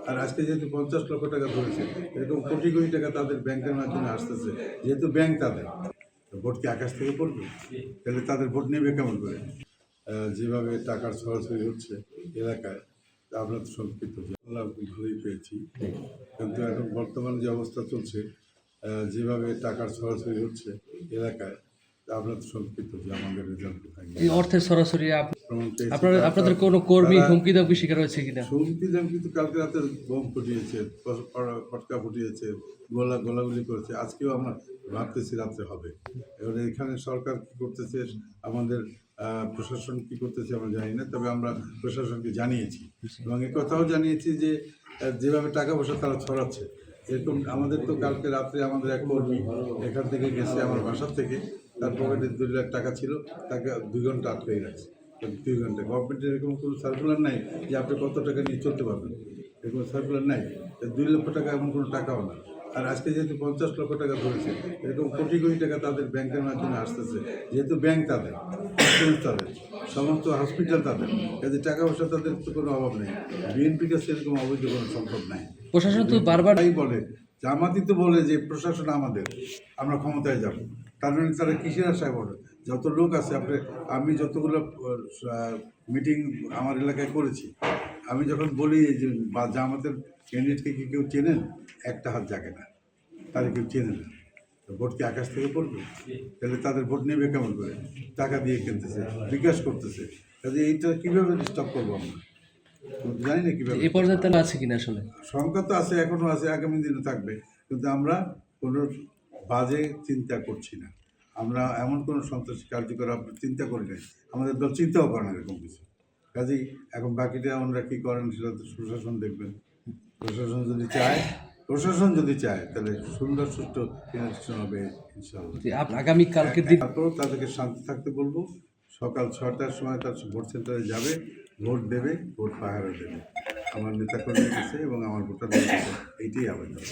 আর আজকে যেহেতু 50 লক্ষ টাকা ধরেছে, এরকম কোটি কোটি টাকা তাদের ব্যাংকের মাধ্যমে আসতেছে, যেহেতু ব্যাংক তাদের, ভোট কি আকাশ থেকে পড়বে? তাহলে তাদের ভোট নেবে কেমন করে? যেভাবে টাকার ছড়াছড়ি হচ্ছে এলাকায়, আমরা তো সংক্ষিপ্ত ভালোই পেয়েছি, কিন্তু এখন বর্তমান যে অবস্থা চলছে, যেভাবে টাকার ছড়াছড়ি হচ্ছে এলাকায়, আমরা তো সংক্ষিপ্ত যে আমাদের রেজাল্ট এই অর্থের সরাসরি আপনাদের কোনো কর্মী হুমকি দামকি শিকার হয়েছে কিনা? হুমকি দামকি তো কালকে রাতে বোম ফুটিয়েছে, পটকা ফুটিয়েছে, গোলাগুলি করেছে। আজকেও আমরা ভাবতেছি রাত্রে হবে। এবার এখানে সরকার কি করতেছে, আমাদের প্রশাসন কি করতেছে আমরা জানি না, তবে আমরা প্রশাসনকে জানিয়েছি এবং এ কথাও জানিয়েছি যে যেভাবে টাকা পয়সা তারা ছড়াচ্ছে, এরকম আমাদের তো কালকে রাত্রে আমাদের এক কর্মী এখান থেকে গেছে আমার বাসার থেকে, তার পকেটে 2 লাখ টাকা ছিল, তাকে 2 ঘন্টা আটকেই রাখছে। 2 ঘন্টা গভর্নমেন্টের এরকম কোনো সার্কুলার নাই যে আপনি কত টাকা নিয়ে চলতে পারবেন, এরকম সার্কুলার নাই। 2 লক্ষ টাকা এমন কোনো টাকাও না। আর আজকে যেহেতু 50 লক্ষ টাকা ধরেছে, এরকম কোটি কোটি টাকা তাদের ব্যাংকের মাধ্যমে আসতেছে, যেহেতু ব্যাংক তাদের, ইন্স্যুরেন্স তাদের, সমস্ত হসপিটাল তাদের, এদের টাকা পয়সা তাদের তো কোনো অভাব নেই। বিএনপির কাছে এরকম অবৈধ কোনো সম্পদ নাই। প্রশাসন তো বারবার বলে, জামাতি তো বলে যে প্রশাসন আমাদের, আমরা ক্ষমতায় যাব। তার মানে তারা কিসের আশায় বলে? যত লোক আছে আমি যতগুলো মিটিং আমার এলাকায় করেছি, আমি যখন বলি যে জামাতের ক্যান্ডিডেটকে কি কেউ চেনেন, একটা হাত জাগে না, তারা কেউ চেনে না। ভোট কি আকাশ থেকে পড়বে? তাহলে তাদের ভোট নেবে কেমন করে? টাকা দিয়ে কিনতেছে, বিকাশ করতেছে, কাজে এইটা কীভাবে স্টপ করবো আমরা জানি না কীভাবে। এই পর্যায়ে তাহলে আছে কিনা? আসলে সংখ্যা তো আছে, এখনও আছে, আগামী দিনে থাকবে, কিন্তু আমরা কোনো বাজে চিন্তা করছি না। আমরা এমন কোনো সন্ত্রাসী কার্যকলাপ চিন্তা করি নাই, আমাদের দল চিন্তাও করে না এরকম কিছু। কাজেই এখন বাকিটা ওনারা কী করেন সেটা তো প্রশাসন দেখবেন। প্রশাসন যদি চায় তাহলে সুন্দর সুষ্ঠু ইলেকশন হবে ইনশাআল্লাহ। আগামী কালকের দিন তারপরেও তাদেরকে শান্তি থাকতে বলবো। সকাল 6টার সময় তার ভোট সেন্টারে যাবে, ভোট দেবে, ভোট পাহারা দেবে। আমার নেতাকর্মী কাছে এবং আমার ভোটারদের কাছে এইটাই আবেদন।